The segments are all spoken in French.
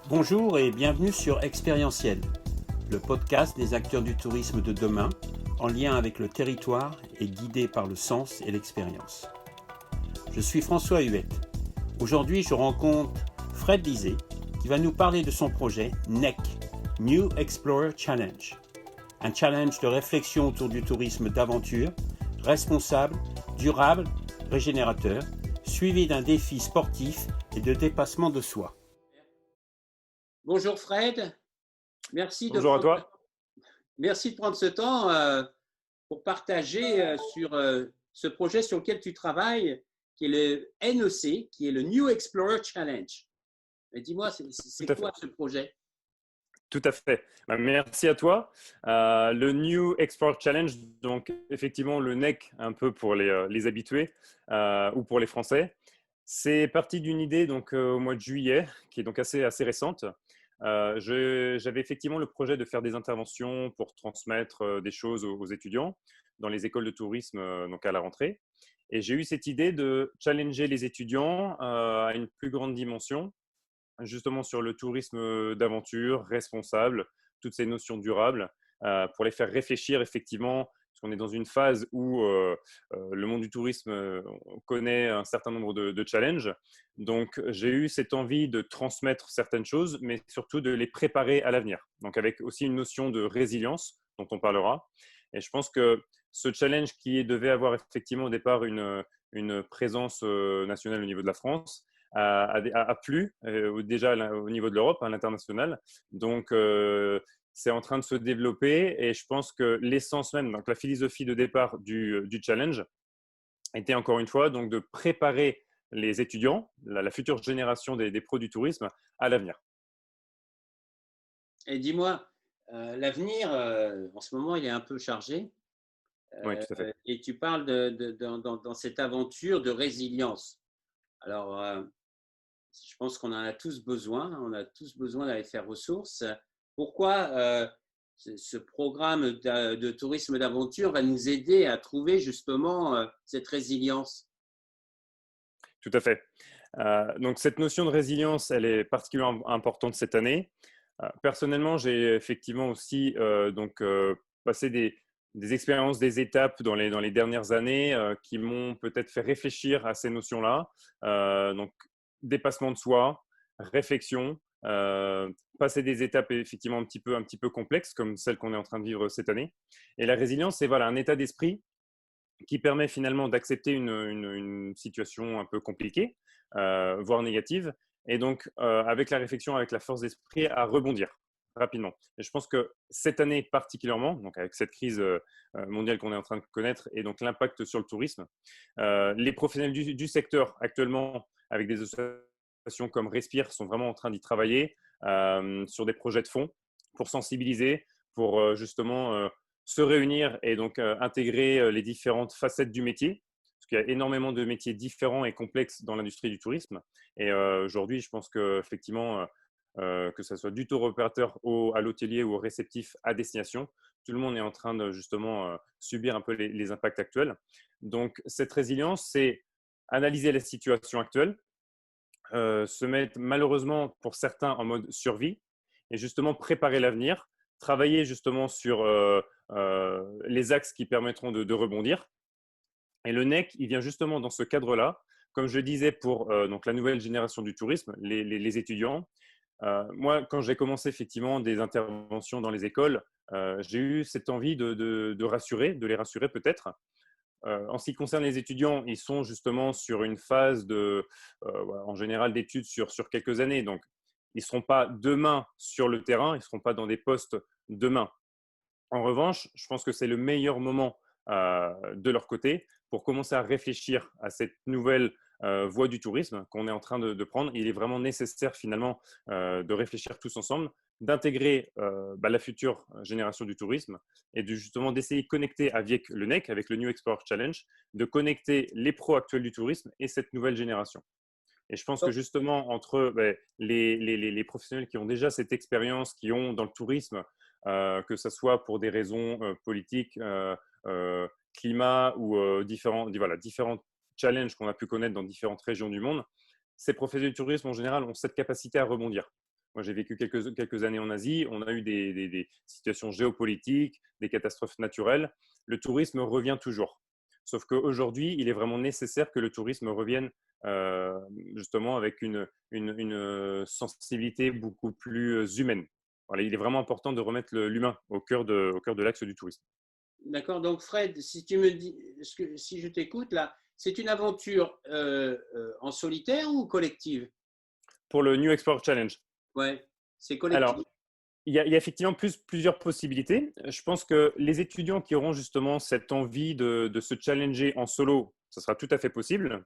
Bonjour et bienvenue sur Expérientiel, le podcast des acteurs du tourisme de demain, en lien avec le territoire et guidé par le sens et l'expérience. Je suis François Huette. Aujourd'hui, je rencontre Fred Lisée, qui va nous parler de son projet NEC, New Explorer Challenge, un challenge de réflexion autour du tourisme d'aventure, responsable, durable, régénérateur, suivi d'un défi sportif et de dépassement de soi. Bonjour Fred, merci de Bonjour à prendre, toi. merci de prendre ce temps pour partager sur ce projet sur lequel tu travailles, qui est le NEC, qui est le New Explorer Challenge. Mais dis-moi, Tout c'est à fait. quoi ce projet? Tout à fait. Merci à toi. Le New Export Challenge, donc effectivement le NEC un peu pour les habitués ou pour les Français. C'est parti d'une idée donc au mois de juillet, qui est donc assez récente. J'avais effectivement le projet de faire des interventions pour transmettre des choses aux étudiants dans les écoles de tourisme donc à la rentrée. Et j'ai eu cette idée de challenger les étudiants à une plus grande dimension, justement sur le tourisme d'aventure, responsable, toutes ces notions durables, pour les faire réfléchir effectivement, parce qu'on est dans une phase où le monde du tourisme connaît un certain nombre de challenges. Donc, j'ai eu cette envie de transmettre certaines choses, mais surtout de les préparer à l'avenir. Donc, avec aussi une notion de résilience dont on parlera. Et je pense que ce challenge qui devait avoir effectivement au départ une présence nationale au niveau de la France, a plu déjà au niveau de l'Europe, à l'international. Donc, c'est en train de se développer et je pense que l'essence même, donc la philosophie de départ du challenge était encore une fois donc de préparer les étudiants, la future génération des pros du tourisme à l'avenir. Et dis-moi, l'avenir, en ce moment, il est un peu chargé. Oui, tout à fait. Et tu parles dans cette aventure de résilience. Alors, je pense qu'on en a tous besoin. On a tous besoin d'aller faire ressources. Pourquoi ce programme de tourisme d'aventure va nous aider à trouver justement cette résilience? Tout à fait. Donc, cette notion de résilience, elle est particulièrement importante cette année. Personnellement, j'ai effectivement aussi passé des expériences, des étapes dans les dernières années qui m'ont peut-être fait réfléchir à ces notions-là. Donc, dépassement de soi, réflexion, passer des étapes effectivement un petit peu complexes comme celle qu'on est en train de vivre cette année. Et la résilience, c'est voilà, un état d'esprit qui permet finalement d'accepter une situation un peu compliquée, voire négative, et donc avec la réflexion, avec la force d'esprit, à rebondir rapidement. Et je pense que cette année particulièrement, donc avec cette crise mondiale qu'on est en train de connaître et donc l'impact sur le tourisme, les professionnels du secteur actuellement, avec des associations comme Respire, sont vraiment en train d'y travailler sur des projets de fonds pour sensibiliser, pour justement se réunir et donc intégrer les différentes facettes du métier, parce qu'il y a énormément de métiers différents et complexes dans l'industrie du tourisme. Et aujourd'hui, je pense qu'effectivement, que ce soit du tour opérateur à l'hôtelier ou au réceptif à destination, tout le monde est en train de justement subir un peu les impacts actuels. Donc, cette résilience, c'est analyser la situation actuelle, se mettre malheureusement pour certains en mode survie et justement préparer l'avenir, travailler justement sur les axes qui permettront de rebondir. Et le NEC, il vient justement dans ce cadre-là, comme je disais, pour donc la nouvelle génération du tourisme, les étudiants. Moi, quand j'ai commencé effectivement des interventions dans les écoles, j'ai eu cette envie de rassurer, de les rassurer peut-être. En ce qui concerne les étudiants, ils sont justement sur une phase voilà, en général d'études sur quelques années. Donc, ils ne seront pas demain sur le terrain, ils ne seront pas dans des postes demain. En revanche, je pense que c'est le meilleur moment de leur côté pour commencer à réfléchir à cette nouvelle voie du tourisme qu'on est en train de prendre. Il est vraiment nécessaire finalement de réfléchir tous ensemble, d'intégrer la future génération du tourisme et de justement d'essayer de connecter avec le NEC, avec le New Export Challenge, de connecter les pros actuels du tourisme et cette nouvelle génération. Et je pense que justement, entre les professionnels qui ont déjà cette expérience, qui ont dans le tourisme, que ce soit pour des raisons politiques, climat ou différents challenges qu'on a pu connaître dans différentes régions du monde, ces professionnels du tourisme, en général, ont cette capacité à rebondir. Moi, j'ai vécu quelques années en Asie. On a eu des situations géopolitiques, des catastrophes naturelles. Le tourisme revient toujours. Sauf qu'aujourd'hui, il est vraiment nécessaire que le tourisme revienne euh, justement avec une sensibilité beaucoup plus humaine. Voilà, il est vraiment important de remettre l'humain au cœur de l'axe du tourisme. D'accord. Donc, Fred, si tu me dis, si je t'écoute là, c'est une aventure en solitaire ou collective? Pour le New Export Challenge, Ouais, c'est alors, collectif. il y a effectivement plusieurs possibilités. Je pense que les étudiants qui auront justement cette envie de se challenger en solo, ça sera tout à fait possible.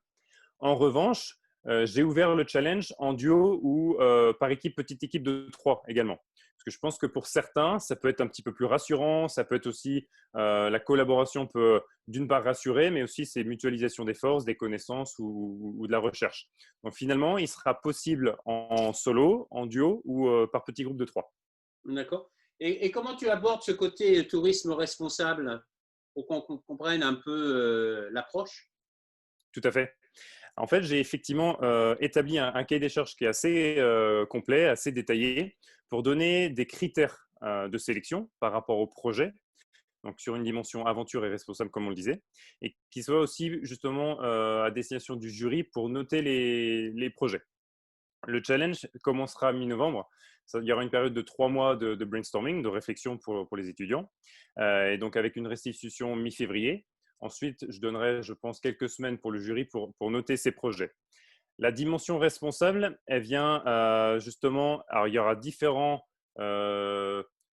En revanche, j'ai ouvert le challenge en duo ou par équipe, petite équipe de 3 également. Parce que je pense que pour certains, ça peut être un petit peu plus rassurant. Ça peut être aussi, la collaboration peut d'une part rassurer, mais aussi c'est mutualisation des forces, des connaissances ou de la recherche. Donc finalement, il sera possible en solo, en duo ou par petit groupe de 3. D'accord. Et comment tu abordes ce côté tourisme responsable pour qu'on comprenne un peu l'approche? Tout à fait. En fait, j'ai effectivement établi un cahier des charges qui est assez complet, assez détaillé, pour donner des critères de sélection par rapport au projet, donc sur une dimension aventure et responsable, comme on le disait, et qui soit aussi justement à destination du jury pour noter les projets. Le challenge commencera mi-novembre. Il y aura une période de 3 mois de brainstorming, de réflexion pour les étudiants, et donc avec une restitution mi-février. Ensuite, je donnerai, je pense, quelques semaines pour le jury pour noter ces projets. La dimension responsable, elle vient justement, alors il y aura différents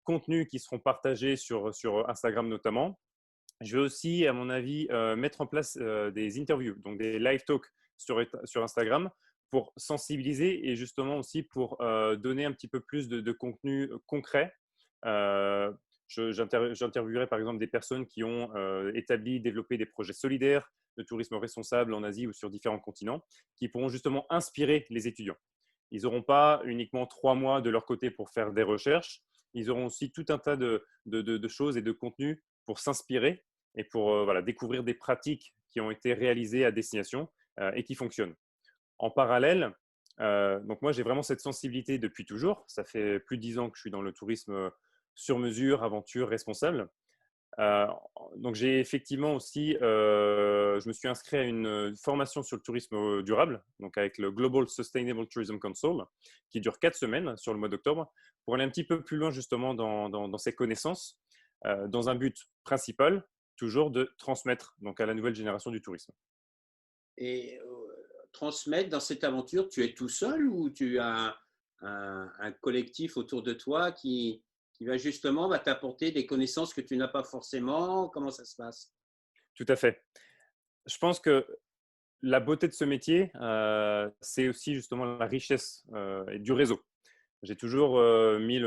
contenus qui seront partagés sur Instagram notamment. Je vais aussi, à mon avis, mettre en place des interviews, donc des live talks sur Instagram pour sensibiliser et justement aussi pour donner un petit peu plus de contenu concret. Euh, J'interviewerai par exemple des personnes qui ont établi, développé des projets solidaires de tourisme responsable en Asie ou sur différents continents, qui pourront justement inspirer les étudiants. Ils n'auront pas uniquement 3 mois de leur côté pour faire des recherches, ils auront aussi tout un tas de choses et de contenus pour s'inspirer et pour voilà, découvrir des pratiques qui ont été réalisées à destination et qui fonctionnent. En parallèle, donc moi j'ai vraiment cette sensibilité depuis toujours. Ça fait plus de 10 ans que je suis dans le tourisme sur mesure, aventure, responsable. Euh, donc j'ai effectivement aussi, je me suis inscrit à une formation sur le tourisme durable, donc avec le Global Sustainable Tourism Council, qui dure 4 semaines sur le mois d'octobre, pour aller un petit peu plus loin justement dans ces connaissances, dans un but principal, toujours de transmettre donc à la nouvelle génération du tourisme. Et transmettre dans cette aventure, tu es tout seul ou tu as un collectif autour de toi qui va justement va t'apporter des connaissances que tu n'as pas forcément? Comment ça se passe? Tout à fait. Je pense que la beauté de ce métier, c'est aussi justement la richesse du réseau. J'ai toujours mis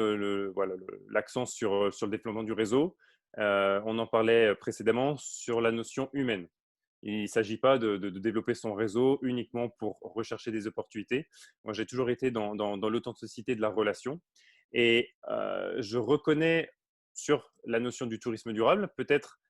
voilà, l'accent sur le développement du réseau. On en parlait précédemment sur la notion humaine. Il ne s'agit pas de développer son réseau uniquement pour rechercher des opportunités. Moi, j'ai toujours été dans l'authenticité de la relation. Et je reconnais sur la notion du tourisme durable, peut-être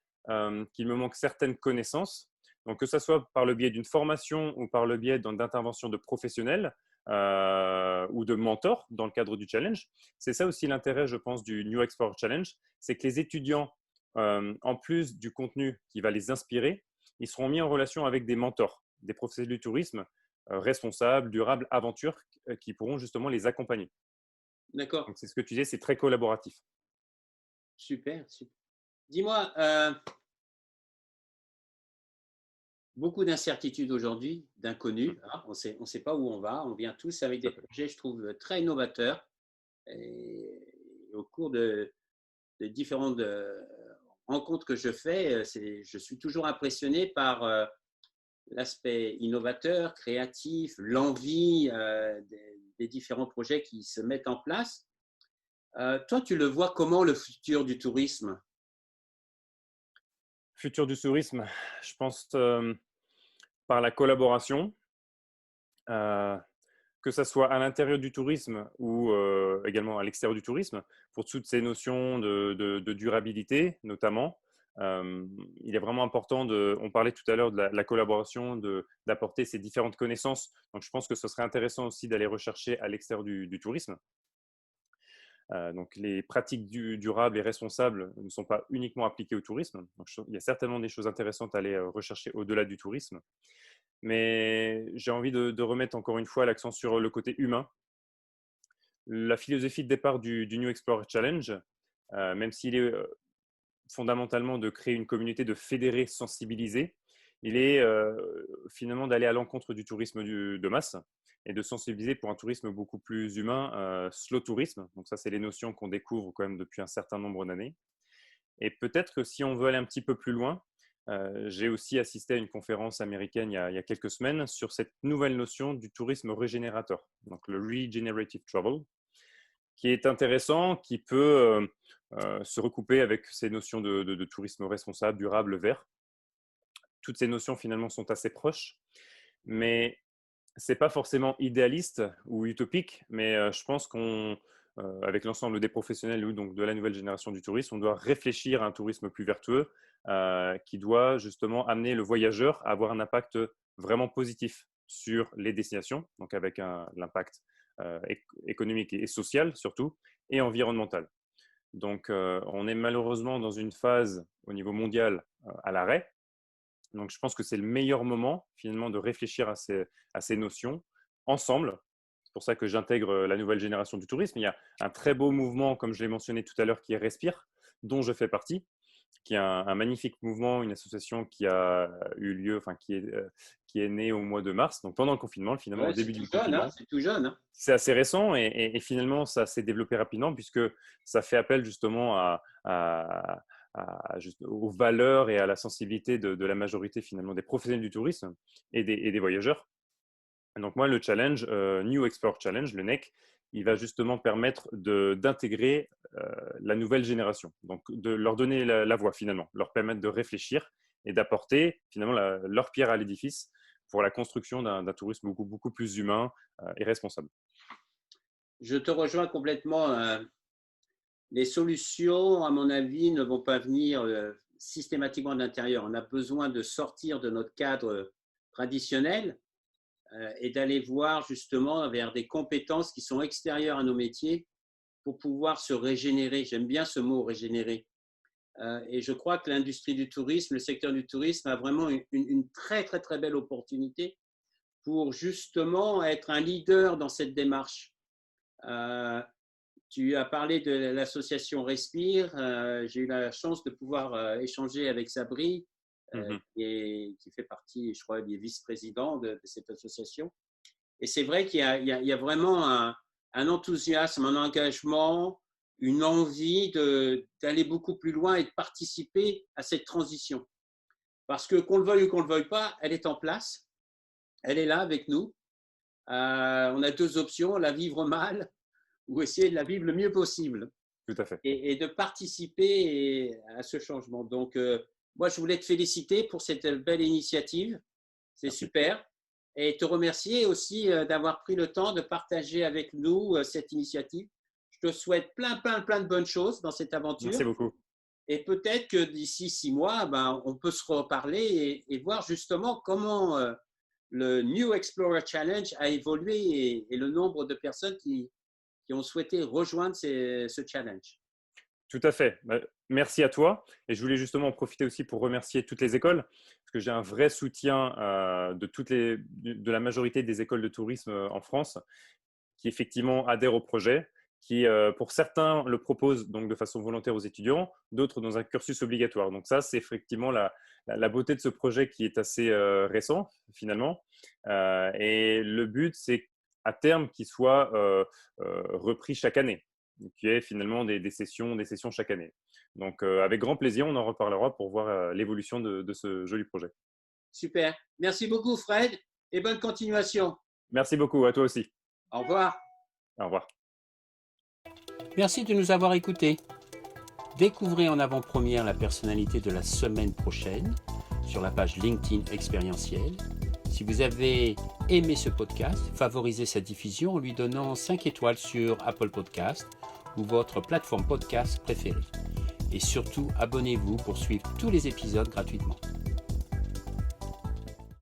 qu'il me manque certaines connaissances. Donc, que ce soit par le biais d'une formation ou par le biais d'interventions de professionnels ou de mentors dans le cadre du challenge. C'est ça aussi l'intérêt, je pense, du New Export Challenge, c'est que les étudiants, en plus du contenu qui va les inspirer, ils seront mis en relation avec des mentors, des professionnels du tourisme responsables, durables, aventure, qui pourront justement les accompagner. D'accord, Donc, c'est ce que tu disais, c'est très collaboratif. super, super. Dis-moi, beaucoup d'incertitudes aujourd'hui, d'inconnus. Hein, on sait pas où on va. On vient tous avec des projets, je trouve, très innovateurs. Et au cours de différentes rencontres que je fais, je suis toujours impressionné par l'aspect innovateur, créatif, l'envie des différents projets qui se mettent en place. Toi, tu le vois comment le futur du tourisme? Futur du tourisme, je pense par la collaboration, euh, que ce soit à l'intérieur du tourisme ou également à l'extérieur du tourisme, pour toutes ces notions de durabilité notamment. Il est vraiment important on parlait tout à l'heure de la collaboration, d'apporter ces différentes connaissances. Donc je pense que ce serait intéressant aussi d'aller rechercher à l'extérieur du tourisme. Donc, les pratiques durables et responsables ne sont pas uniquement appliquées au tourisme. Donc, il y a certainement des choses intéressantes à aller rechercher au-delà du tourisme. Mais j'ai envie de remettre encore une fois l'accent sur le côté humain. La philosophie de départ du New Explorer Challenge, même s'il est fondamentalement de créer une communauté, de fédérer, sensibiliser, il est finalement d'aller à l'encontre du tourisme de masse et de sensibiliser pour un tourisme beaucoup plus humain, slow tourisme. Donc ça, c'est les notions qu'on découvre quand même depuis un certain nombre d'années. Et peut-être que si on veut aller un petit peu plus loin, j'ai aussi assisté à une conférence américaine il y a quelques semaines sur cette nouvelle notion du tourisme régénérateur, donc le regenerative travel, qui est intéressant, qui peut se recouper avec ces notions de tourisme responsable, durable, vert. Toutes ces notions finalement sont assez proches, mais c'est pas forcément idéaliste ou utopique, mais je pense avec l'ensemble des professionnels ou donc de la nouvelle génération du tourisme, on doit réfléchir à un tourisme plus vertueux qui doit justement amener le voyageur à avoir un impact vraiment positif sur les destinations, donc avec l'impact économique et social surtout, et environnemental. Donc, on est malheureusement dans une phase au niveau mondial à l'arrêt. Donc, je pense que c'est le meilleur moment finalement de réfléchir à ces notions ensemble. C'est pour ça que j'intègre la nouvelle génération du tourisme. Il y a un très beau mouvement, comme je l'ai mentionné tout à l'heure, qui est Respire, dont je fais partie, qui est un magnifique mouvement, une association qui a eu lieu, enfin qui est née au mois de mars, donc pendant le confinement, finalement au début du confinement. C'est tout jeune. C'est assez récent et finalement ça s'est développé rapidement puisque ça fait appel justement aux valeurs et à la sensibilité de la majorité finalement des professionnels du tourisme et des voyageurs. Donc moi, le challenge, New Explorer Challenge, le NEC, il va justement permettre d'intégrer la nouvelle génération, donc de leur donner la voix finalement, leur permettre de réfléchir et d'apporter finalement leur pierre à l'édifice pour la construction d'un tourisme beaucoup plus humain et responsable. Je te rejoins complètement. Les solutions, à mon avis, ne vont pas venir systématiquement de l'intérieur. On a besoin de sortir de notre cadre traditionnel et d'aller voir justement vers des compétences qui sont extérieures à nos métiers pour pouvoir se régénérer. J'aime bien ce mot régénérer. Et je crois que l'industrie du tourisme, le secteur du tourisme a vraiment une très, très, très belle opportunité pour justement être un leader dans cette démarche. Tu as parlé de l'association Respire. J'ai eu la chance de pouvoir échanger avec Sabri, qui fait partie, je crois, des vice-présidents de cette association. Et c'est vrai qu'il y a vraiment un enthousiasme, un engagement, une envie d'aller beaucoup plus loin et de participer à cette transition. Parce que qu'on le veuille ou qu'on ne le veuille pas, elle est en place. Elle est là avec nous. On a deux options, la vivre mal ou essayer de la vivre le mieux possible. Tout à fait. Et de participer à ce changement. Donc, moi, je voulais te féliciter pour cette belle initiative. C'est super. Et te remercier aussi d'avoir pris le temps de partager avec nous cette initiative. Je te souhaite plein de bonnes choses dans cette aventure. Merci beaucoup. Et peut-être que d'ici 6 mois, on peut se reparler et voir justement comment le New Explorer Challenge a évolué et le nombre de personnes qui ont souhaité rejoindre ce challenge. Tout à fait. Merci à toi. Et je voulais justement en profiter aussi pour remercier toutes les écoles, parce que j'ai un vrai soutien de la majorité des écoles de tourisme en France, qui effectivement adhèrent au projet, qui pour certains le proposent donc de façon volontaire aux étudiants, d'autres dans un cursus obligatoire. Donc ça, c'est effectivement la beauté de ce projet qui est assez récent finalement. Et le but, c'est à terme qu'il soit repris chaque année, qui est finalement des sessions chaque année. Donc, avec grand plaisir, on en reparlera pour voir l'évolution de ce joli projet. Super. Merci beaucoup, Fred, et bonne continuation. Merci beaucoup. À toi aussi. Au revoir. Au revoir. Merci de nous avoir écoutés. Découvrez en avant-première la personnalité de la semaine prochaine sur la page LinkedIn Expérientiel. Si vous avez aimé ce podcast, favorisez sa diffusion en lui donnant 5 étoiles sur Apple Podcast ou votre plateforme podcast préférée. Et surtout, abonnez-vous pour suivre tous les épisodes gratuitement.